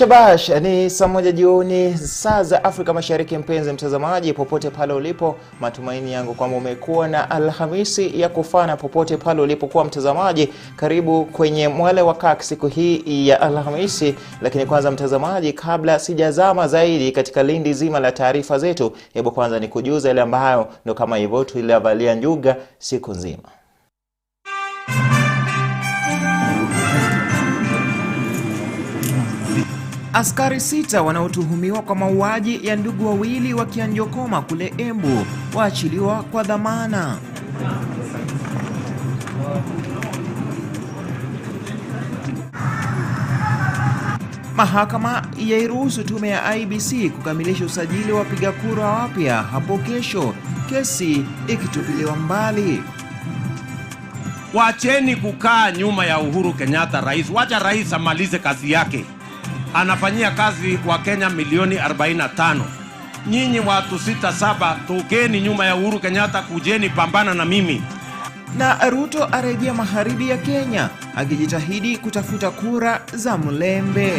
Shabash, ni saa moja jioni saa za Afrika Mashariki. Mpenzi mtazamaji popote pale ulipo, matumaini yangu kwamba umekuwa na Alhamisi ya kufana popote pale ulipokuwa mtazamaji. Karibu kwenye Mwale wa Kirk siku hii ya Alhamisi. Lakini kwanza mtazamaji, kabla sijazama zaidi katika lindi zima la taarifa zetu, hebu kwanza nikujuza ile ambayo ndo kama hivyo tulivalia njuga siku nzima. Askari 6 wanaotuhumiwa kwa mauaji ya ndugu wawili wa Kianjokoma kule Embu waachiliwa kwa dhamana. Mahakama yairuhusu tume ya IEBC kukamilisha usajili wa wapiga kura wapya hapo kesho, kesi ikitupiliwa mbali. Wacheni kukaa nyuma ya Uhuru Kenyatta rais. Wacha rais amalize kazi yake. Anafanyia kazi wa Kenya milioni 45. Nyinyi watu 6-7 tokeni nyuma ya Uhuru Kenyatta, kujeni pambana na mimi. Na Ruto arejea magharibi ya Kenya akijitahidi kutafuta kura za mlembe.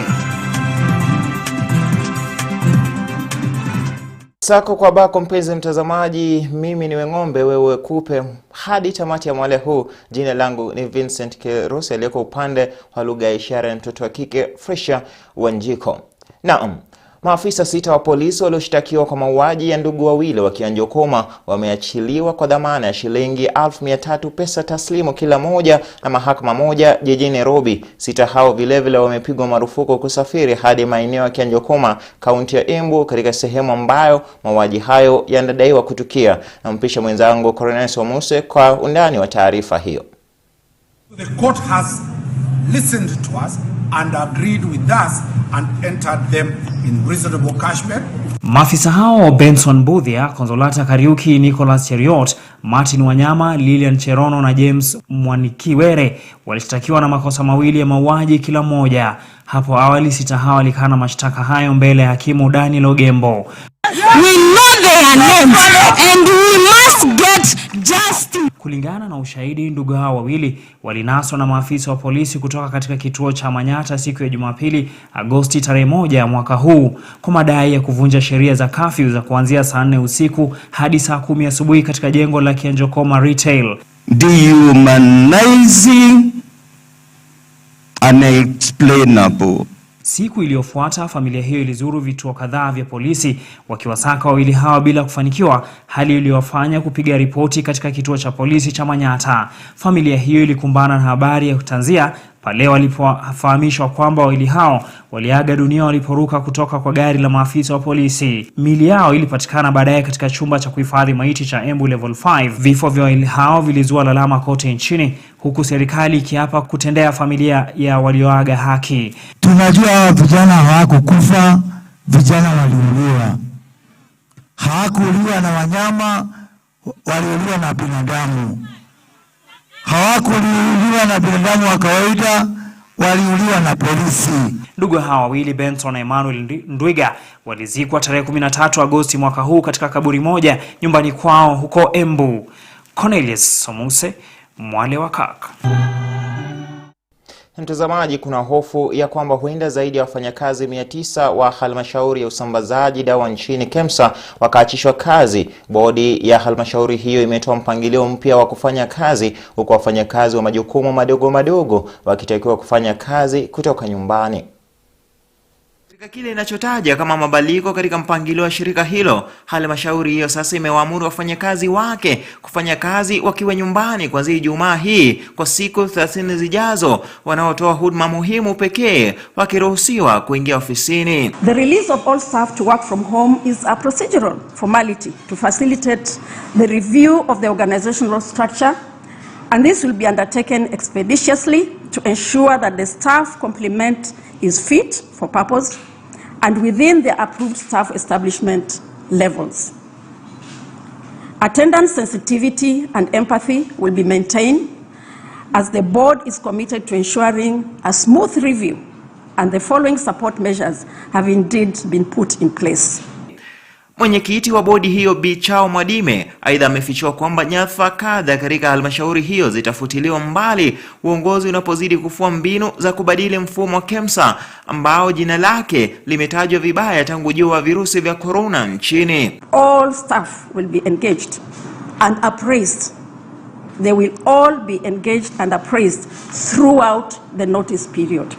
Sako kwa bako mpenzi mtazamaji, mimi ni ng'ombe wewe kupe hadi tamati ya mwale huu. Jina langu ni Vincent Kerosi, aliyeko upande wa lugha ya ishara ya mtoto wa kike Fresha Wanjiko. Naam, maafisa 6 wa polisi walioshtakiwa kwa mauaji ya ndugu wawili wa Kianjokoma wameachiliwa kwa dhamana ya shilingi 1,300 pesa taslimu kila moja na mahakama moja jijini Nairobi. 6 hao vilevile wamepigwa marufuku kusafiri hadi maeneo ya Kianjokoma, kaunti ya Embu, katika sehemu ambayo mauaji hayo yanadaiwa kutukia. Nampisha mwenzangu Kerosi Muse kwa undani wa taarifa hiyo. The court has listened to us and agreed with us and entered them in reasonable cashmere. Maafisa hao Benson Budhia, Konsolata Kariuki, Nicholas Cheriot, Martin Wanyama, Lilian Cherono na James Mwanikiwere walishtakiwa na makosa mawili ya mauaji kila moja. Hapo awali 6 hao walikana mashtaka hayo mbele ya hakimu Daniel Ogembo. We know their names and we must get justice. Kulingana na ushahidi, ndugu hao wawili walinaswa na maafisa wa polisi kutoka katika kituo cha Manyata siku ya Jumapili, Agosti tarehe 1 mwaka huu, kwa madai ya kuvunja sheria za curfew za kuanzia saa 4 usiku hadi saa 10 asubuhi katika jengo la Kianjokoma Retail. Dehumanizing, unexplainable. Siku iliyofuata familia hiyo ilizuru vituo kadhaa vya polisi wakiwasaka wawili hao bila kufanikiwa, hali iliyowafanya kupiga ripoti katika kituo cha polisi cha Manyata. Familia hiyo ilikumbana na habari ya kutanzia pale walipofahamishwa kwamba wawili hao waliaga dunia waliporuka kutoka kwa gari la maafisa wa polisi. Miili yao ilipatikana baadaye katika chumba cha kuhifadhi maiti cha Embu Level 5. Vifo vya wawili hao vilizua lalama kote nchini, huku serikali ikiapa kutendea familia ya walioaga haki. Tunajua vijana hawakukufa, vijana waliuliwa. Hawakuuliwa na wanyama, waliuliwa na binadamu. Hawakuuliwa na binadamu wa kawaida, waliuliwa na polisi. Ndugu hao wawili, Benson na Emmanuel Ndwiga, walizikwa tarehe 13 Agosti mwaka huu katika kaburi moja nyumbani kwao huko Embu. Kerosi Muse, Mwale wa Kirk. Mtazamaji, kuna hofu ya kwamba huenda zaidi ya wafanyakazi 900 wa halmashauri ya usambazaji dawa nchini KEMSA wakaachishwa kazi. Bodi ya halmashauri hiyo imetoa mpangilio mpya wa kufanya kazi, huku wafanyakazi wa majukumu madogo madogo wakitakiwa kufanya kazi kutoka nyumbani. Kile inachotaja kama mabadiliko katika mpangilio wa shirika hilo, halmashauri hiyo sasa imewaamuru wafanyakazi wake kufanya kazi wakiwa nyumbani kuanzia Ijumaa hii kwa siku 30 zijazo. Wanaotoa huduma muhimu pekee wakiruhusiwa kuingia ofisini. The release of all staff to work from home is a procedural formality to facilitate the review of the organizational structure, and this will be undertaken expeditiously to ensure that the staff complement is fit for purpose and within the approved staff establishment levels. Attendance sensitivity and empathy will be maintained as the board is committed to ensuring a smooth review, and the following support measures have indeed been put in place. Mwenyekiti wa bodi hiyo Bi Chao Mwadime aidha amefichua kwamba nyadhifa kadha katika halmashauri hiyo zitafutiliwa mbali uongozi unapozidi kufua mbinu za kubadili mfumo wa KEMSA ambao jina lake limetajwa vibaya tangu juu wa virusi vya corona nchini. All staff will be engaged and appraised. They will all be engaged and appraised throughout the notice period.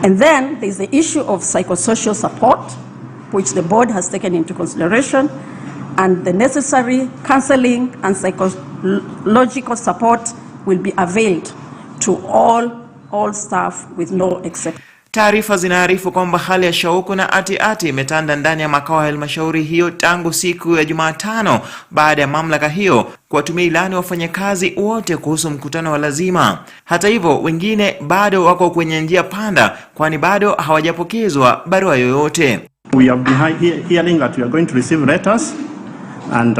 And then there's the issue of psychosocial support, which the board has taken into consideration, and the necessary counseling and psychological support will be availed to all staff with no exception. Taarifa zinaarifu kwamba hali ya shauku na ati imetanda ndani ya makao ya halmashauri hiyo tangu siku ya Jumatano baada ya mamlaka hiyo kuwatumia ilani wafanyakazi wote kuhusu mkutano wa lazima. Hata hivyo, wengine bado wako kwenye njia panda kwani bado hawajapokezwa barua yoyote. We have been hearing that we are going to receive letters, and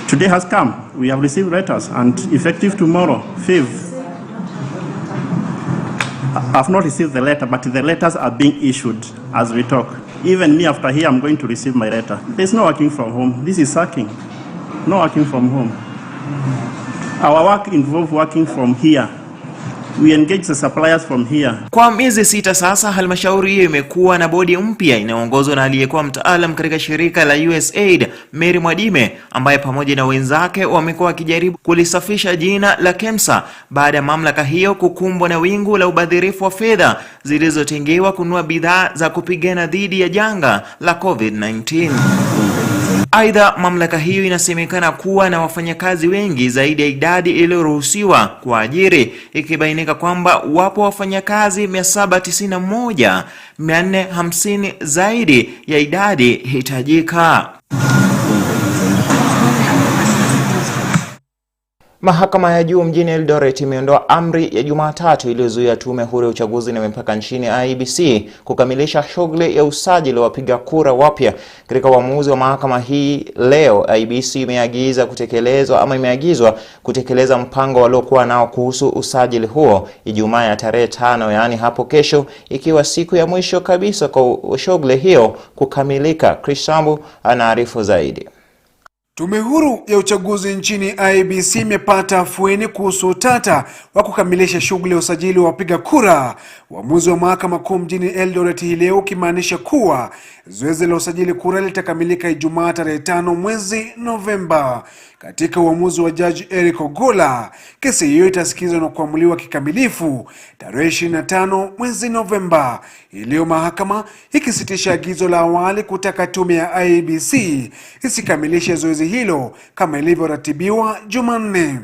today has come. We have received letters, and effective tomorrow, 5th. I've not received the letter, but the letters are being issued as we talk. Even me, after here, I'm going to receive my letter. There's no working from home. This is sacking. No working from home. Our work involves working from here. We engage the suppliers from here. Kwa miezi 6 sasa, halmashauri hiyo imekuwa na bodi mpya inayoongozwa na aliyekuwa mtaalam katika shirika la USAID, Mary Mwadime, ambaye pamoja na wenzake wamekuwa wakijaribu kulisafisha jina la KEMSA baada ya mamlaka hiyo kukumbwa na wingu la ubadhirifu wa fedha zilizotengewa kununua bidhaa za kupigana dhidi ya janga la COVID-19. Aidha, mamlaka hiyo inasemekana kuwa na wafanyakazi wengi zaidi ya idadi iliyoruhusiwa kwa ajiri, ikibainika kwamba wapo wafanyakazi 791, 450 zaidi ya idadi hitajika. Mahakama ya juu mjini Eldoret imeondoa amri ya Jumatatu iliyozuia tume huru ya uchaguzi na mipaka nchini IEBC kukamilisha shughuli ya usajili wa wapiga kura wapya. Katika uamuzi wa mahakama hii leo, IEBC imeagizwa kutekeleza mpango waliokuwa nao kuhusu usajili huo Ijumaa ya tarehe 5, yaani hapo kesho, ikiwa siku ya mwisho kabisa kwa shughuli hiyo kukamilika. Chris Sambu anaarifu zaidi. Tume huru ya uchaguzi nchini IEBC imepata afueni kuhusu utata wa kukamilisha shughuli ya usajili wa wapiga kura. Uamuzi wa mahakama kuu mjini Eldoret hii leo ukimaanisha kuwa zoezi la usajili kura litakamilika Ijumaa tarehe 5 mwezi Novemba. Katika uamuzi wa Judge Eric Ogola, kesi hiyo itasikizwa na kuamuliwa kikamilifu tarehe 25 mwezi Novemba. Leo mahakama ikisitisha agizo la awali kutaka tume ya IEBC isikamilishe zoezi hilo kama ilivyoratibiwa Jumanne.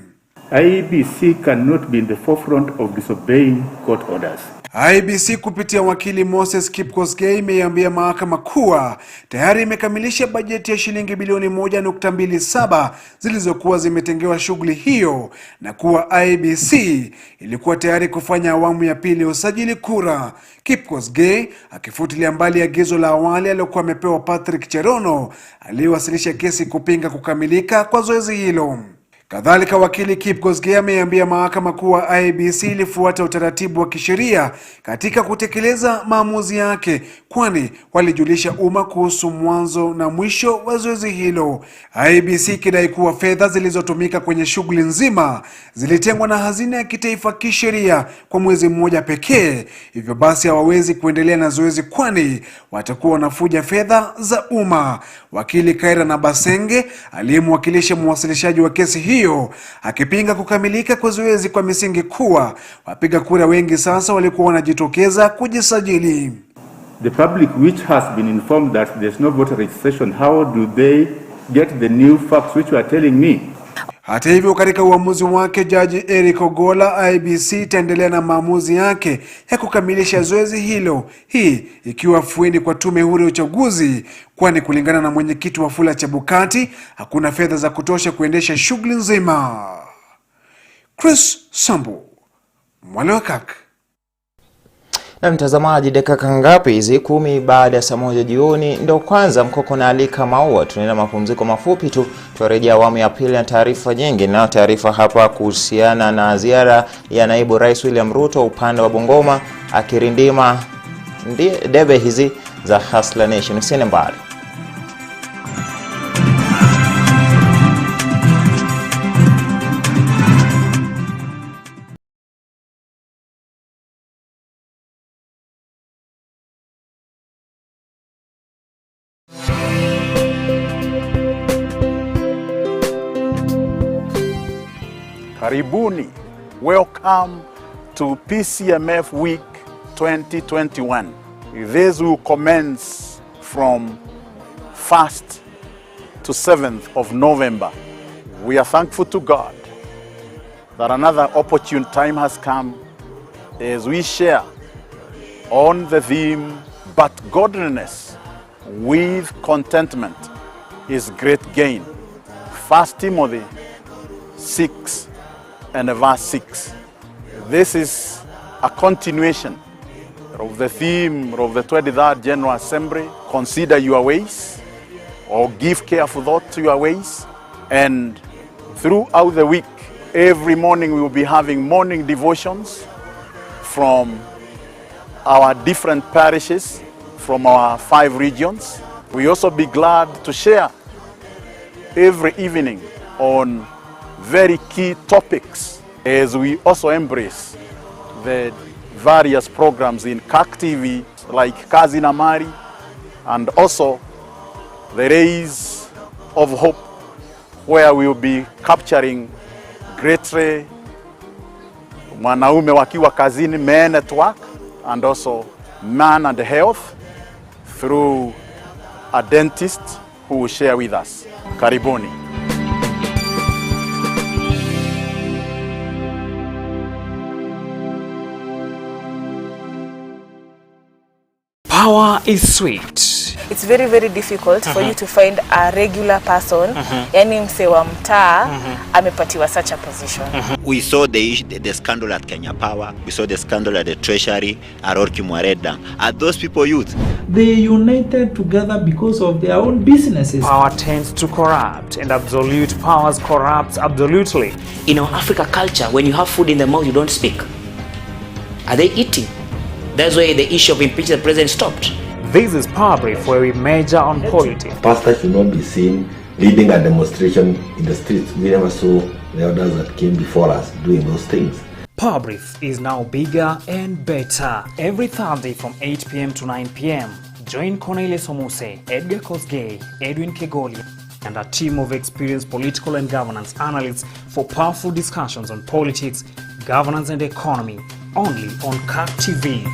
IEBC cannot be in the forefront of disobeying court orders. IEBC kupitia wakili Moses Kipkosgei imeambia mahakama kuwa tayari imekamilisha bajeti ya shilingi bilioni 1.27 zilizokuwa zimetengewa shughuli hiyo, na kuwa IEBC ilikuwa tayari kufanya awamu ya pili ya usajili kura. Kipkosgei akifutilia mbali agizo la awali aliyokuwa amepewa Patrick Cherono aliyewasilisha kesi kupinga kukamilika kwa zoezi hilo. Kadhalika, wakili Kipkosgei ameambia mahakama kuwa IEBC ilifuata utaratibu wa kisheria katika kutekeleza maamuzi yake, kwani walijulisha umma kuhusu mwanzo na mwisho wa zoezi hilo. IEBC kidai kuwa fedha zilizotumika kwenye shughuli nzima zilitengwa na hazina ya kitaifa kisheria kwa mwezi mmoja pekee, hivyo basi hawawezi kuendelea na zoezi kwani watakuwa wanafuja fedha za umma. Wakili Kaira na Basenge aliyemwakilisha mwasilishaji wa kesi hiyo akipinga kukamilika kwa zoezi kwa misingi kuwa wapiga kura wengi sasa walikuwa wanajitokeza kujisajili. The public which has been informed that there's no voter registration, how do they get the new facts which you are telling me? Hata hivyo, katika uamuzi wake Jaji Eric Ogola, IEBC itaendelea na maamuzi yake ya kukamilisha zoezi hilo, hii ikiwa afueni kwa tume huru ya uchaguzi, kwani kulingana na mwenyekiti Wafula Chebukati hakuna fedha za kutosha kuendesha shughuli nzima. Chris Sambu, Mwale wa Kirk. Na mtazamaji, dakika ngapi hizi? 10 baada ya saa 1 jioni. Ndio kwanza mkoko na alika maua. Tunaenda mapumziko mafupi tu, turejea awamu ya pili na taarifa nyingi. Na taarifa hapa kuhusiana na ziara ya naibu rais William Ruto upande wa Bungoma akirindima debe hizi za Hustler Nation. Usiende mbali. Karibuni. Welcome to PCMF Week 2021. This will commence from 1st to 7th of November. We are thankful to God that another opportune time has come as we share on the theme, but godliness with contentment is great gain. 1 Timothy 6 and verse 6. This is a continuation of the theme of the 23rd General Assembly. Consider your ways, or give careful thought to your ways. And throughout the week, every morning we will be having morning devotions from our different parishes, from our 5 regions. We also be glad to share every evening on very key topics as we also embrace the various programs in Kirk TV like Kazi na Mari, and also the Rays of Hope, where we will be capturing greatly wanaume wakiwa kazini, men at work, and also man and health through a dentist who will share with us. Karibuni. Power is sweet. It's very, very difficult for you to find a regular person, yani mse wa mtaa, amepatiwa such a position. We saw the scandal at Kenya Power, we saw the scandal at the Treasury, at Mwale. Are those people youth? They united together because of their own businesses. Power tends to corrupt, and absolute powers corrupts absolutely. In our Africa culture, when you have food in the mouth, you don't speak. Are they eating? That's why the issue of impeaching the president stopped. This is Power Brief, where we major on politics. Pastors should not be seen leading a demonstration in the streets. We never saw the elders that came before us doing those things. Power Brief is now bigger and better. Every Thursday from 8 p.m. to 9 p.m. Join Cornelius Omuse, Edgar Kosgei, Edwin Kegoli, and a team of experienced political and governance analysts for powerful discussions on politics, governance and economy, only on Kirk TV.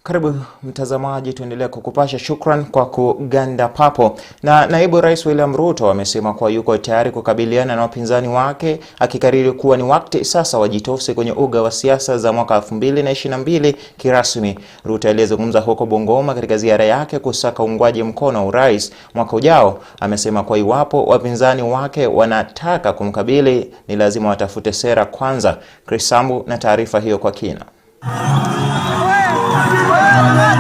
Karibu mtazamaji, tuendelea kukupasha. Shukran kwa kuganda papo. Na naibu rais William Ruto amesema kuwa yuko tayari kukabiliana na wapinzani wake, akikariri kuwa ni wakati sasa wajitose kwenye uga wa siasa za mwaka 2022 kirasmi. Ruto alizungumza huko Bungoma katika ziara yake kusaka uungwaji mkono wa urais mwaka ujao. Amesema kuwa iwapo wapinzani wake wanataka kumkabili, ni lazima watafute sera kwanza. Chris Sambu na taarifa hiyo kwa kina.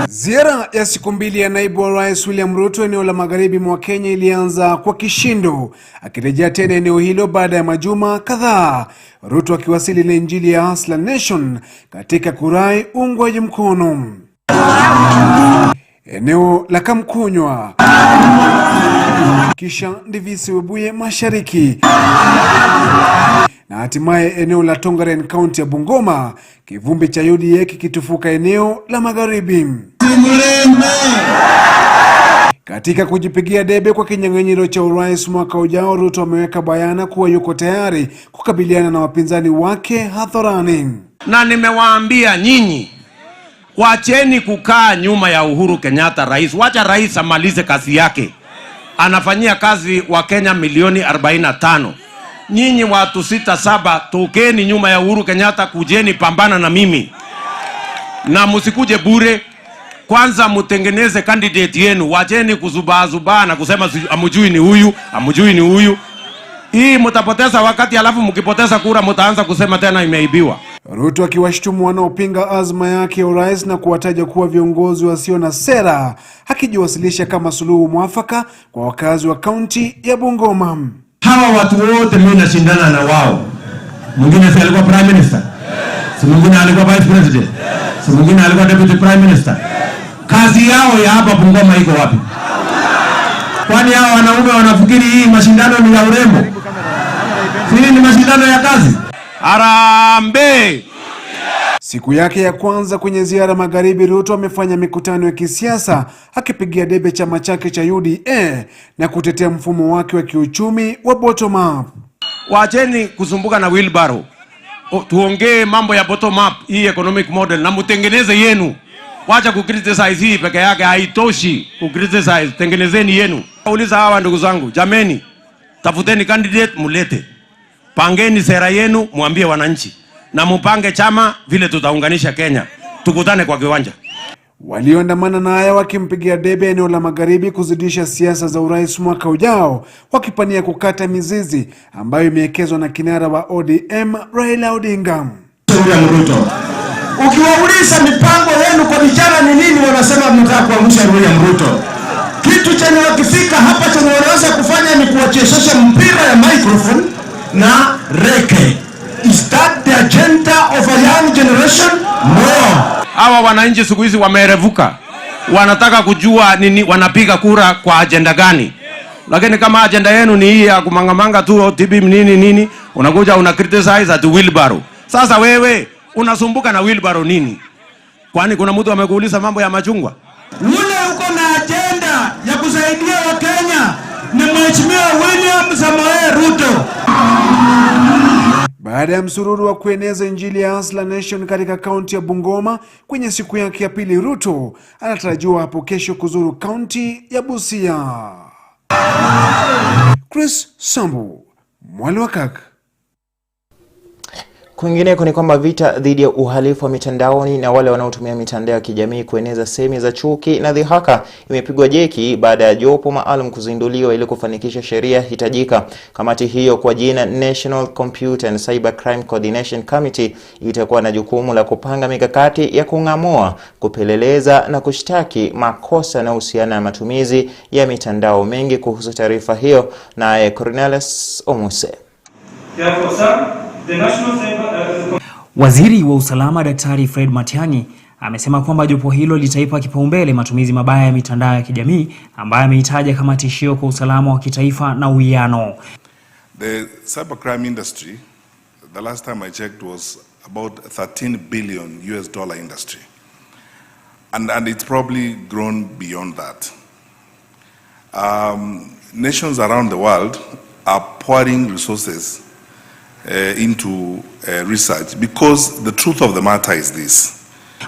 Ziara ya siku 2 ya naibu wa rais William Ruto eneo la magharibi mwa Kenya ilianza kwa kishindo, akirejea tena eneo hilo baada ya majuma kadhaa. Ruto akiwasili na injili ya Hustler Nation katika kurai uungwaji mkono. Eneo la Kamkunywa, kisha Ndivisi Webuye mashariki, na hatimaye eneo la Tongaren County ya Bungoma, kivumbi cha UDA kikitufuka eneo la magharibi. Katika kujipigia debe kwa kinyang'anyiro cha urais mwaka ujao, Ruto ameweka bayana kuwa yuko tayari kukabiliana na wapinzani wake hadharani. Na nimewaambia nyinyi, wacheni kukaa nyuma ya Uhuru Kenyatta rais. Wacha rais amalize kazi yake. Anafanyia kazi wa Kenya milioni 45. Nyinyi watu 6-7 tokeni nyuma ya Uhuru Kenyatta, kujeni pambana na mimi. Na msikuje bure. Kwanza mtengeneze candidate yenu. Wacheni kuzubaa na kusema amujui ni huyu, amujui ni huyu. Hii mtapoteza wakati, alafu mkipoteza kura mtaanza kusema tena imeibiwa. Ruto akiwashtumu wanaopinga azma yake ya urais na kuwataja kuwa viongozi wasio na sera, akijiwasilisha kama suluhu mwafaka kwa wakazi wa kaunti ya Bungoma. Hawa watu wote mimi nashindana na wao. Mwingine si alikuwa prime minister, Si mwingine alikuwa vice president. Si mwingine alikuwa deputy prime minister. Kazi yao ya hapa Bungoma iko wapi? Kwani hao wanaume wanafikiri hii mashindano ni ya urembo? Hii ni mashindano ya kazi. Harambee! Siku yake ya kwanza kwenye ziara magharibi, Ruto amefanya mikutano ya kisiasa akipigia debe chama chake cha UDA na kutetea mfumo wake wa kiuchumi wa bottom up. Wacheni kusumbuka na wheelbarrow. Tuongee mambo ya bottom up, hii economic model na mutengeneze yenu. Wacha kukriticize hii peke yake, haitoshi kukriticize, tengenezeni yenu. Uliza hawa ndugu zangu, jameni, tafuteni candidate mulete. Pangeni sera yenu, muambie wananchi. Na mupange chama vile tutaunganisha Kenya. Tukutane kwa kiwanja. Walioandamana naye wakimpigia debe eneo la magharibi kuzidisha siasa za urais mwaka ujao, wakipania kukata mizizi ambayo imewekezwa na kinara wa ODM Raila Odinga. Ukiwauliza mipango yenu kwa vijana ni nini, wanasema mnataka kuangusha William Ruto. Kitu chenye wakifika hapa chenye wanaweza kufanya ni kuwachezesha mpira ya microphone na reke. Is that the agenda of a young generation? No. Hawa wananchi siku hizi wamerevuka. Wanataka kujua nini, wanapiga kura kwa agenda gani. Lakini kama agenda yenu ni hii ya kumangamanga tu tibi nini, unakuja una criticize at wheelbarrow. Sasa wewe unasumbuka na wheelbarrow nini? Kwani kuna mtu amekuuliza mambo ya machungwa? Yule uko na agenda ya kusaidia Wakenya ni Mheshimiwa William Samoei Ruto. Baada ya msururu wa kueneza injili ya Hustler Nation katika kaunti ya Bungoma kwenye siku yake ya pili, Ruto anatarajiwa hapo kesho kuzuru kaunti ya Busia. Chris Sambu, Mwale wa Kirk. Kwingineko ni kwamba vita dhidi ya uhalifu wa mitandaoni na wale wanaotumia mitandao ya kijamii kueneza semi za chuki na dhihaka imepigwa jeki baada ya jopo maalum kuzinduliwa ili kufanikisha sheria hitajika. Kamati hiyo kwa jina National Computer and Cyber Crime Coordination Committee itakuwa na jukumu la kupanga mikakati ya kung'amua, kupeleleza na kushtaki makosa yanayohusiana na matumizi ya mitandao. Mengi kuhusu taarifa hiyo naye Cornelius Omuse. Waziri wa usalama Daktari Fred Matiang'i amesema kwamba jopo hilo litaipa kipaumbele matumizi mabaya ya mitandao ya kijamii ambayo ameitaja kama tishio kwa usalama wa kitaifa na uwiano. The cybercrime industry, the last time I checked, was about $13 billion industry. And it's probably grown beyond that. Nations around the world are pouring resources into research because the truth of the matter is this.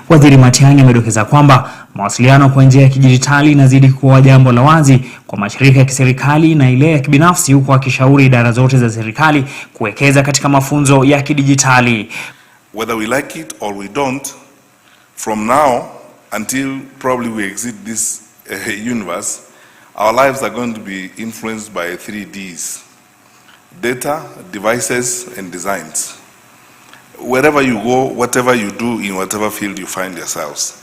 Waziri Matiang'i amedokeza kwamba mawasiliano kwa njia ya kidijitali inazidi kuwa jambo la wazi kwa mashirika ya kiserikali na ile ya kibinafsi, huku akishauri idara zote za serikali kuwekeza katika mafunzo ya kidijitali. Whether we like it or we don't, from now until probably we exit this universe, our lives are going to be influenced by 3Ds. Data, devices, and designs. Wherever you go, whatever you do, in whatever field you find yourselves.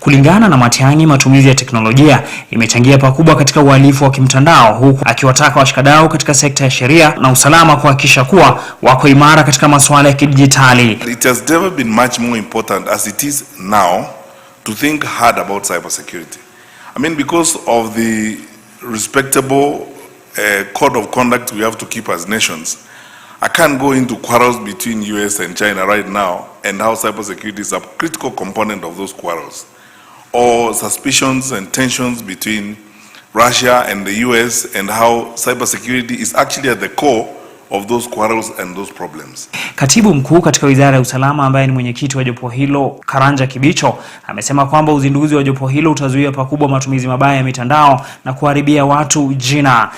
Kulingana na Matiang'i, matumizi ya teknolojia imechangia pakubwa katika uhalifu wa kimtandao, huku akiwataka washikadau katika sekta ya sheria na usalama kuhakikisha kuwa wako imara katika masuala ya kidijitali. It has never been much more important as it is now to think hard about cybersecurity. I mean, because of the respectable code of conduct we have to keep as nations, I can't go into quarrels between US and China right now and how cybersecurity is a critical component of those quarrels, or suspicions and tensions between Russia and the US and how cybersecurity is actually at the core of those quarrels and those problems. Katibu mkuu katika Wizara ya Usalama ambaye ni mwenyekiti wa jopo hilo Karanja Kibicho amesema kwamba uzinduzi wa jopo hilo utazuia pakubwa matumizi mabaya ya mitandao na kuharibia watu jina.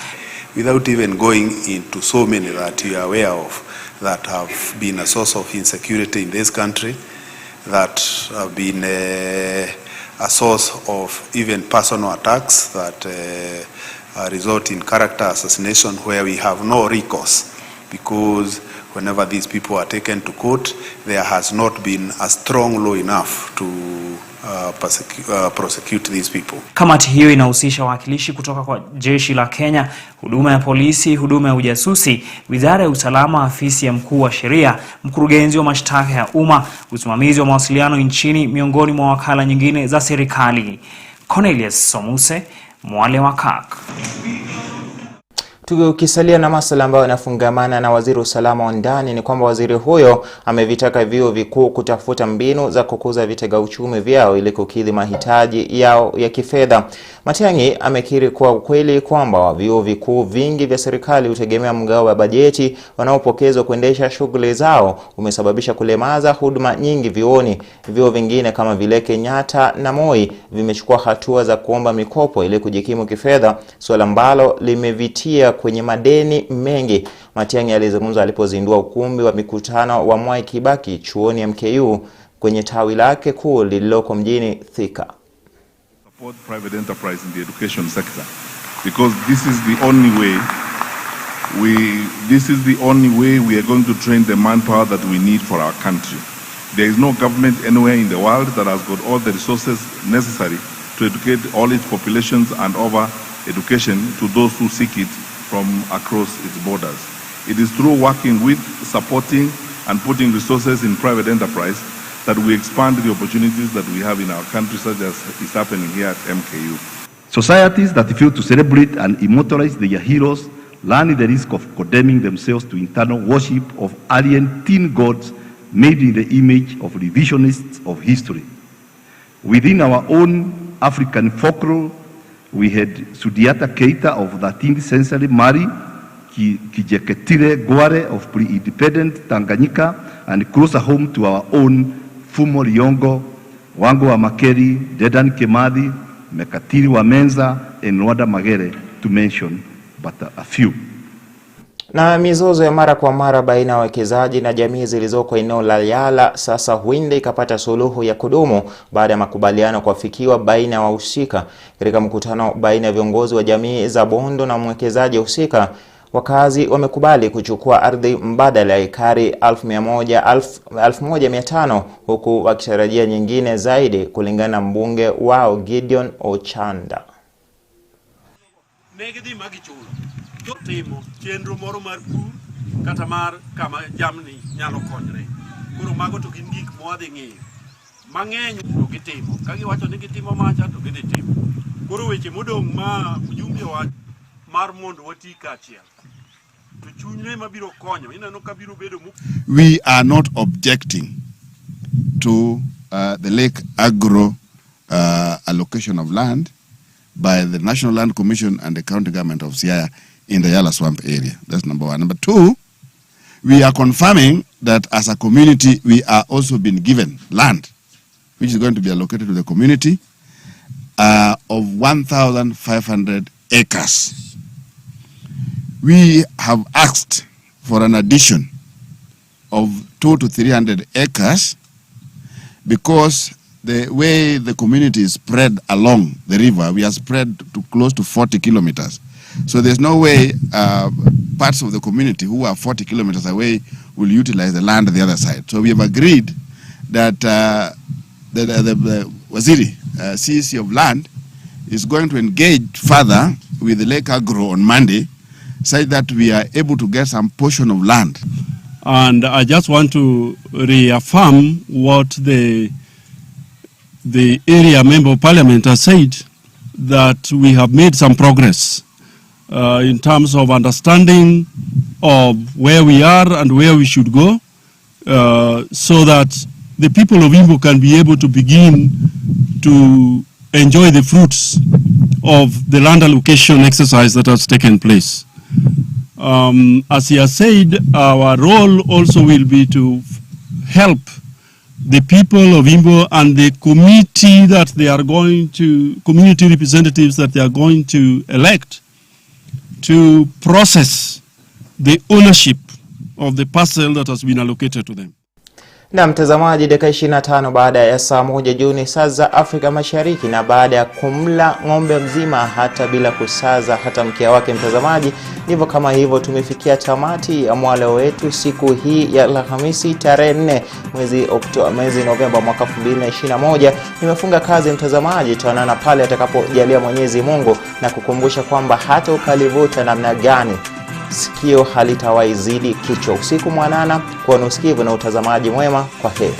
Without even going into so many that you are aware of that have been a source of insecurity in this country, that have been a source of even personal attacks that result in character assassination, where we have no recourse, because whenever these people are taken to court, there has not been a strong law enough to prosecute these people. Kamati hiyo inahusisha wawakilishi kutoka kwa jeshi la Kenya, huduma ya polisi, huduma ya ujasusi, wizara ya usalama, afisi ya mkuu wa sheria, mkurugenzi wa mashtaka ya umma, usimamizi wa mawasiliano nchini, miongoni mwa wakala nyingine za serikali. Cornelius Somuse, Mwale wa Kirk. Tukisalia na masuala ambayo yanafungamana na waziri usalama wa ndani, ni kwamba waziri huyo amevitaka vyuo vikuu kutafuta mbinu za kukuza vitega uchumi vyao ili kukidhi mahitaji yao ya kifedha. Matiang'i amekiri kwa ukweli kwamba vyuo vikuu vingi vya serikali hutegemea mgao wa bajeti wanaopokezwa kuendesha shughuli zao umesababisha kulemaza huduma nyingi vyuoni. Vyuo vingine kama vile Kenyatta na Moi vimechukua hatua za kuomba mikopo ili kujikimu kifedha, swala ambalo limevitia kwenye madeni mengi. Matiang'i alizungumza alipozindua ukumbi wa mikutano wa Mwai Kibaki chuoni MKU kwenye tawi lake kuu lililoko mjini Thika. Support private enterprise in the education sector, because this is the only way we are going to train the manpower that we need for our country. There is no government anywhere in the world that has got all the resources necessary to educate all its populations and offer education to those who seek it from across its borders. It is through working with, supporting and putting resources in private enterprise that we expand the opportunities that we have in our country, such as is happening here at MKU. Societies that fail to celebrate and immortalize their heroes run the risk of condemning themselves to internal worship of alien teen gods made in the image of revisionists of history. Within our own African folklore, we had Sudiata Keita of 13th century Mali, Kijeketile Gware of pre-independent Tanganyika, and closer home to our own Fumo Liongo, Wango wa Makeri, Dedan Kimathi, Mekatili wa Menza, and Nwada Magere, to mention but a few. Na mizozo ya mara kwa mara baina ya wawekezaji na jamii zilizoko eneo la Yala sasa huenda ikapata suluhu ya kudumu baada ya makubaliano kuafikiwa baina ya wahusika. Katika mkutano baina ya viongozi wa jamii za Bondo na mwekezaji husika, wakazi wamekubali kuchukua ardhi mbadala ya ekari 1,500 huku wakitarajia nyingine zaidi, kulingana na mbunge wao Gideon Ochanda. Timo chenro moro mar pur kata mar kama jamni nyalo konyre. Koro mago to gin gik mowadhi ng'eyo mang'eny to gitimo. Ka giwacho ni gitimo macha to gidhi timo. Koro weche modong' ma ujumbe wa mar mondo wati kachiel to chunyne mabiro konyo ineno ka biro bedo. We are not objecting to the Lake Agro allocation of land by the National Land Commission and the county government of Siaya in the Yala Swamp area. That's number one. Number two, we are confirming that as a community, we are also being given land, which is going to be allocated to the community of 1,500 acres. We have asked for an addition of 200 to 300 acres because the way the community is spread along the river, we are spread to close to 40 kilometers. So there's no way parts of the community who are 40 kilometers away will utilize the land on the other side. So we have agreed that the Waziri, CEC of Land, is going to engage further with the Lake Agro on Monday, such that we are able to get some portion of land. And I just want to reaffirm what the area member of parliament has said, that we have made some progress in terms of understanding of where we are and where we should go, so that the people of Imbo can be able to begin to enjoy the fruits of the land allocation exercise that has taken place. As he has said, our role also will be to help the people of Imbo and the committee that they are going to, community representatives that they are going to elect, to process the ownership of the parcel that has been allocated to them. Na mtazamaji, dakika 25 baada ya saa 1 Juni saa za Afrika Mashariki, na baada ya kumla ng'ombe mzima hata bila kusaza hata mkia wake, mtazamaji, ndivyo kama hivyo tumefikia tamati ya mwale wetu siku hii ya Alhamisi tarehe 4 mwezi Novemba mwaka 2021. Nimefunga kazi mtazamaji, tuonana pale atakapojalia Mwenyezi Mungu, na kukumbusha kwamba hata ukalivuta namna gani, sikio halitawaizidi kichwa. Usiku mwanana, kwa usikivu na utazamaji mwema. Kwa heri.